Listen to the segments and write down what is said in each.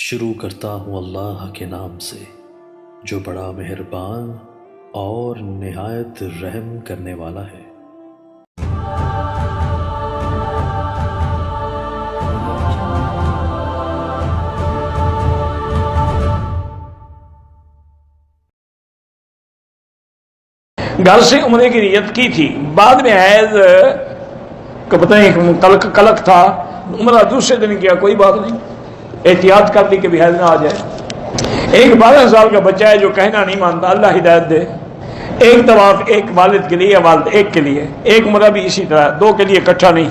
شروع کرتا ہوں اللہ کے نام سے جو بڑا مہربان اور نہایت رحم کرنے والا ہے۔ گھر سے عمرے کی نیت کی تھی، بعد میں حیض کا پتہ نہیں کلک تھا، عمرہ دوسرے دن کیا، کوئی بات نہیں، احتیاط کر لی کہ بھی حیض نہ آ جائے۔ ایک 12 سال کا بچہ ہے جو کہنا نہیں مانتا، اللہ ہدایت دے۔ ایک طواف ایک والد کے لیے، والد ایک کے لیے، ایک عمرہ بھی اسی طرح، دو کے لیے اکٹھا نہیں۔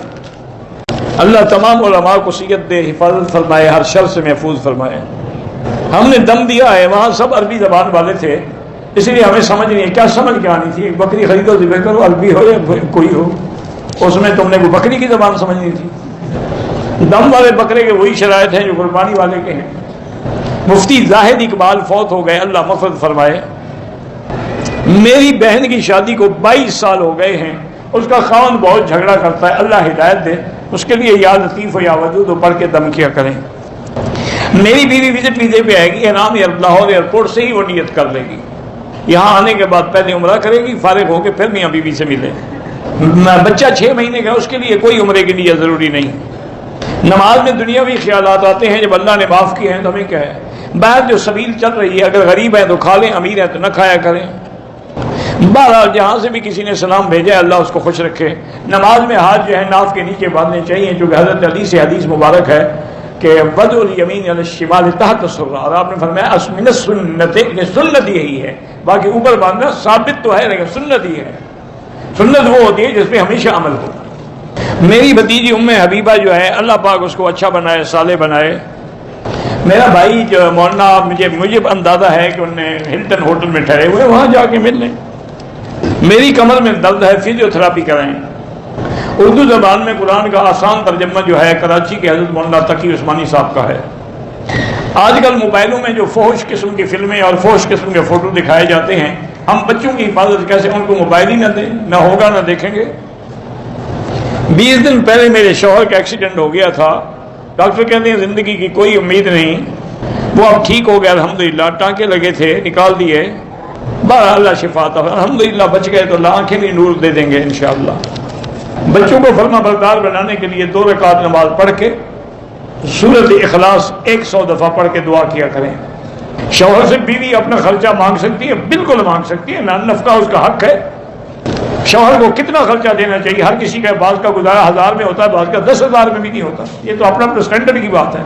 اللہ تمام علماء کو صحت دے، حفاظت فرمائے، ہر شر سے محفوظ فرمائے۔ ہم نے دم دیا ہے، وہاں سب عربی زبان والے تھے، اس لیے ہمیں سمجھ نہیں ہے، کیا سمجھ کے آنی تھی؟ ایک بکری خریدو ذبح کرو، عربی ہو یا کوئی ہو، اس میں تم نے کوئی بکری کی زبان سمجھنی تھی۔ دم والے بکرے کے وہی شرائط ہیں جو قربانی والے کے ہیں۔ مفتی زاہد اقبال فوت ہو گئے، اللہ مغفرت فرمائے۔ میری بہن کی شادی کو 22 سال ہو گئے ہیں، اس کا خاوند بہت جھگڑا کرتا ہے، اللہ ہدایت دے، اس کے لیے یا لطیف و یا ودود و پڑھ کے دم کیا کریں۔ میری بیوی وزٹ ویزے پہ آئے گی، احرام لاہور ایئرپورٹ سے ہی وہ نیت کر لے گی، یہاں آنے کے بعد پہلے عمرہ کرے گی، فارغ ہو کے پھر میاں بیوی سے ملے۔ بچہ 6 مہینے کا، اس کے لیے کوئی عمرے کے لیے ضروری نہیں۔ نماز میں دنیاوی خیالات آتے ہیں، جب اللہ نے معاف کیے ہیں تو ہمیں کیا ہے؟ باہر جو سبیل چل رہی ہے، اگر غریب ہیں تو کھا لیں، امیر ہیں تو نہ کھایا کریں۔ بہرحال جہاں سے بھی کسی نے سلام بھیجا ہے، اللہ اس کو خوش رکھے۔ نماز میں ہاتھ جو ہے ناف کے نیچے باندھنے چاہیے، جو کہ حضرت علی سے حدیث مبارک ہے کہ وضع الیمین علی الشمال تحت السرہ، اور آپ نے فرمایا من السنت، یہ سنت یہی ہے، باقی اوپر باندھنا ثابت تو ہے لیکن سنت ہی ہے۔ سنت وہ ہوتی ہے جس پہ ہمیشہ عمل ہو۔ میری بھتیجی ام حبیبہ جو ہے، اللہ پاک اس کو اچھا بنائے، صالح بنائے۔ میرا بھائی جو مولانا، مجھے اندازہ ہے کہ انہوں نے ہلٹن ہوٹل میں ٹھہرے ہوئے، وہاں جا کے مل لیں۔ میری کمر میں درد ہے، فزیو تھراپی کرائیں۔ اردو زبان میں قرآن کا آسان ترجمہ جو ہے کراچی کے حضرت مولانا تقی عثمانی صاحب کا ہے۔ آج کل موبائلوں میں جو فحش قسم کی فلمیں اور فحش قسم کے فوٹو دکھائے جاتے ہیں، ہم بچوں کی حفاظت کیسے؟ ان کو موبائل ہی نہ دیں، نہ ہوگا نہ دیکھیں گے۔ 20 دن پہلے میرے شوہر کا ایکسیڈنٹ ہو گیا تھا، ڈاکٹر کہتے ہیں زندگی کی کوئی امید نہیں، وہ اب ٹھیک ہو گیا الحمدللہ، ٹانکے لگے تھے نکال دیے، بہرحال اللہ شفا عطا، الحمدللہ بچ گئے، تو اللہ آنکھیں بھی نور دے دیں گے انشاءاللہ۔ بچوں کو فرما بردار بنانے کے لیے 2 رکعت نماز پڑھ کے سورۃ اخلاص 100 دفعہ پڑھ کے دعا کیا کریں۔ شوہر سے بیوی اپنا خرچہ مانگ سکتی ہے، بالکل مانگ سکتی ہے، نفقہ اس کا حق ہے۔ شوہر کو کتنا خرچہ دینا چاہیے؟ ہر کسی کا بعض کا گزارا 1000 میں ہوتا ہے، بعض کا 10,000 میں بھی نہیں ہوتا، یہ تو اپنا اپنا سٹینڈرڈ کی بات ہے۔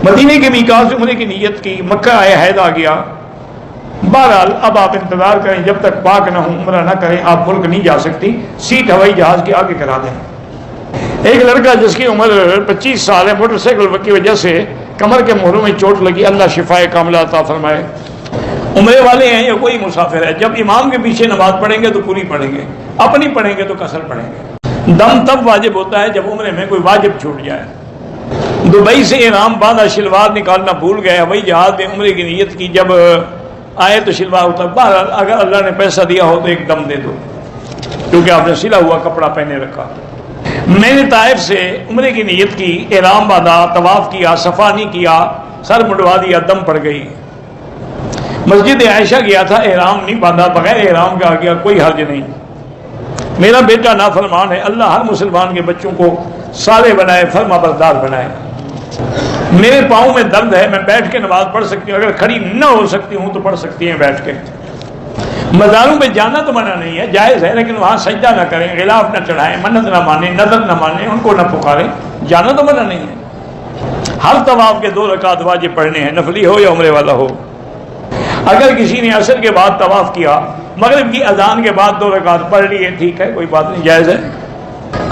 مدینے کے میقات سے عمرے کی نیت کی، مکہ آئے، حیض آ گیا۔ بہرحال اب آپ انتظار کریں، جب تک پاک نہ ہوں عمرہ نہ کریں، آپ ملک نہیں جا سکتی، سیٹ ہوائی جہاز کے آگے کرا دیں۔ ایک لڑکا جس کی عمر 25 سال ہے، موٹر سائیکل کی وجہ سے کمر کے موہروں میں چوٹ لگی، اللہ شفائے کاملہ عطا فرمائے۔ عمرے والے ہیں یا کوئی مسافر ہے، جب امام کے پیچھے نماز پڑھیں گے تو پوری پڑھیں گے، اپنی پڑھیں گے تو قصر پڑھیں گے۔ دم تب واجب ہوتا ہے جب عمرے میں کوئی واجب چھوٹ جائے۔ دبئی سے احرام باندھا، شلوار نکالنا بھول گئے، ہوائی جہاز میں عمرے کی نیت کی، جب آئے تو شلوار اتر۔ بہرحال اگر اللہ نے پیسہ دیا ہو تو ایک دم دے دو، کیونکہ آپ نے سلا ہوا کپڑا پہنے رکھا۔ میں نے طائف سے عمرے کی نیت کی، احرام باندھا، طواف کیا، صفا نہیں کیا، سر مڈوا دیا، دم پڑ گئی۔ مسجد عائشہ گیا تھا، احرام نہیں باندھا، بغیر احرام کا آ گیا، کوئی حرج نہیں۔ میرا بیٹا نافرمان ہے، اللہ ہر مسلمان کے بچوں کو صالح بنائے، فرما بردار بنائے۔ میرے پاؤں میں درد ہے، میں بیٹھ کے نماز پڑھ سکتی ہوں، اگر کھڑی نہ ہو سکتی ہوں تو پڑھ سکتی ہیں بیٹھ کے۔ مزاروں پہ جانا تو منع نہیں ہے، جائز ہے، لیکن وہاں سجدہ نہ کریں، غلاف نہ چڑھائیں، منت نہ مانیں، نظر نہ مانیں، ان کو نہ پکاریں، جانا تو منع نہیں ہے۔ ہر طواف کے 2 رکعت واجب پڑھنے ہیں، نفلی ہو یا عمرے والا ہو۔ اگر کسی نے عصر کے بعد طواف کیا، مغرب کی اذان کے بعد 2 رکعت پڑھ لیے، ٹھیک ہے، کوئی بات نہیں، جائز ہے۔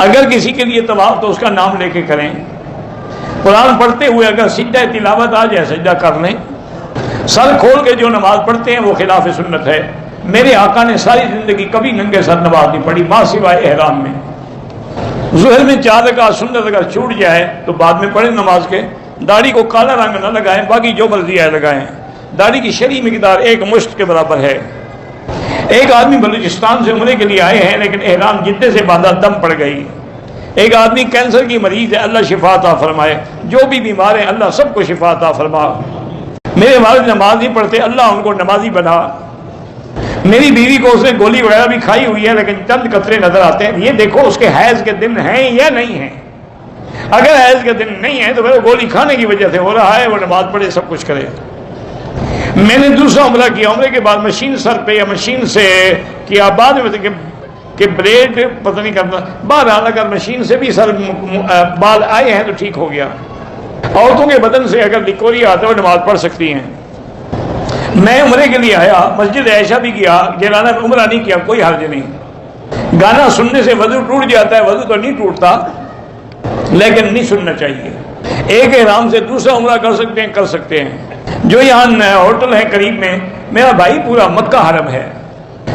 اگر کسی کے لیے طواف تو اس کا نام لے کے کریں۔ قرآن پڑھتے ہوئے اگر سجدہ تلاوت آ جائے سجدہ کر لیں۔ سر کھول کے جو نماز پڑھتے ہیں وہ خلاف سنت ہے۔ میرے آقا نے ساری زندگی کبھی ننگے سر نماز نہیں پڑھی، ماں سوائے احرام میں۔ ظہر میں 4 رکعت سنت اگر چھوٹ جائے تو بعد میں پڑھیں نماز کے۔ داڑھی کو کالا رنگ نہ لگائیں، باقی جو مرضی ہے لگائیں۔ داڑھی کی شرعی مقدار 1 مشت کے برابر ہے۔ ایک آدمی بلوچستان سے عمرے کے لیے آئے ہیں، لیکن احرام جدے سے باندھا، دم پڑ گئی۔ ایک آدمی کینسر کی مریض ہے، اللہ شفا عطا فرمائے، جو بھی بیمار ہیں اللہ سب کو شفا عطا فرما۔ میرے والد نماز نہیں پڑھتے، اللہ ان کو نمازی بنا۔ میری بیوی کو اس نے گولی وغیرہ بھی کھائی ہوئی ہے لیکن چند قطرے نظر آتے ہیں، یہ دیکھو اس کے حیض کے دن ہیں یا نہیں ہیں۔ اگر حیض کے دن نہیں ہے تو پھر وہ گولی کھانے کی وجہ سے ہو رہا ہے، وہ نماز پڑھے سب کچھ کرے۔ میں نے دوسرا عمرہ کیا، عمرے کے بعد مشین سر پہ یا مشین سے کیا، بعد میں کہ بلیڈ پتہ نہیں کرنا، بہرحال اگر مشین سے بھی سر بال آئے ہیں تو ٹھیک ہو گیا۔ عورتوں کے بدن سے اگر لکوری آتا ہے وہ نماز پڑھ سکتی ہیں۔ میں عمرے کے لیے آیا، مسجد عائشہ بھی کیا، جیلانہ میں عمرہ نہیں کیا، کوئی حرج نہیں۔ گانا سننے سے وضو ٹوٹ جاتا ہے، وضو تو نہیں ٹوٹتا لیکن نہیں سننا چاہیے۔ ایک احرام سے دوسرا عمرہ کر سکتے ہیں، کر سکتے ہیں۔ جو یہاں ہوٹل ہے قریب میں، میرا بھائی پورا مکہ حرم ہے،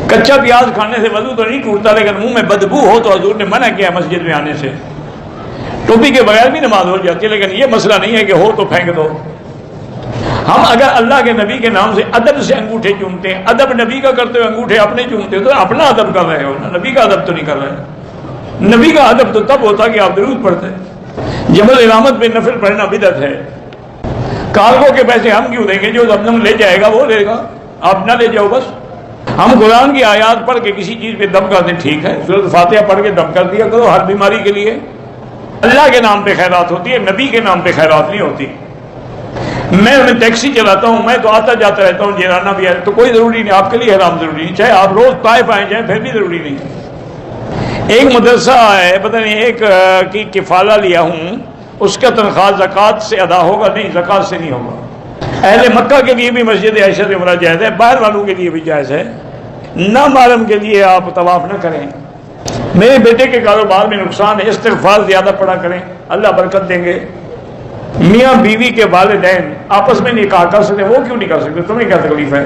کچا پیاز کھانے سے وضو تو نہیں ٹوٹتا لیکن منہ میں بدبو ہو تو حضور نے منع کیا مسجد میں آنے سے۔ ٹوپی کے بغیر بھی نماز ہو جاتی ہے لیکن یہ مسئلہ نہیں ہے کہ ہو تو پھینک دو۔ ہم اگر اللہ کے نبی کے نام سے ادب سے انگوٹھے چومتے ہیں، ادب نبی کا کرتے ہوئے انگوٹھے اپنے چومتے تو اپنا ادب کر رہے ہو نا، نبی کا ادب تو نہیں کر رہے۔ نبی کا ادب تو تب ہوتا کہ آپ درود پڑھتے۔ جبل علامت پہ نفل پڑھنا بدعت ہے۔ کارگو کے پیسے ہم کیوں دیں گے؟ جو زمزم لے جائے گا وہ لے گا، آپ نہ لے جاؤ بس۔ ہم قرآن کی آیات پڑھ کے کسی چیز پہ دم کرتے، ٹھیک ہے، سورۃ فاتحہ پڑھ کے دم کر دیا کرو ہر بیماری کے لیے۔ اللہ کے نام پہ خیرات ہوتی ہے، نبی کے نام پہ خیرات نہیں ہوتی۔ میں ٹیکسی چلاتا ہوں، میں تو آتا جاتا رہتا ہوں، جیرانہ بھی ہے تو کوئی ضروری نہیں، آپ کے لیے حرام ضروری نہیں، چاہے آپ روز طائف آئے جائیں پھر بھی ضروری نہیں۔ ایک مدرسہ ہے، پتہ نہیں ایک کی کفالہ لیا ہوں، اس کا تنخواہ زکوٰۃ سے ادا ہوگا؟ نہیں، زکوٰۃ سے نہیں ہوگا۔ اہل مکہ کے لیے بھی مسجد عائشہ سے عمرہ جائز ہے، باہر والوں کے لیے بھی جائز ہے۔ نامحرم کے لیے آپ طواف نہ کریں۔ میرے بیٹے کے کاروبار میں نقصان ہے، استغفار زیادہ پڑھا کریں، اللہ برکت دیں گے۔ میاں بیوی کے والدین آپس میں نکاح کر سکتے ہیں، وہ کیوں نہیں کر سکتے؟ تمہیں کیا تکلیف ہے؟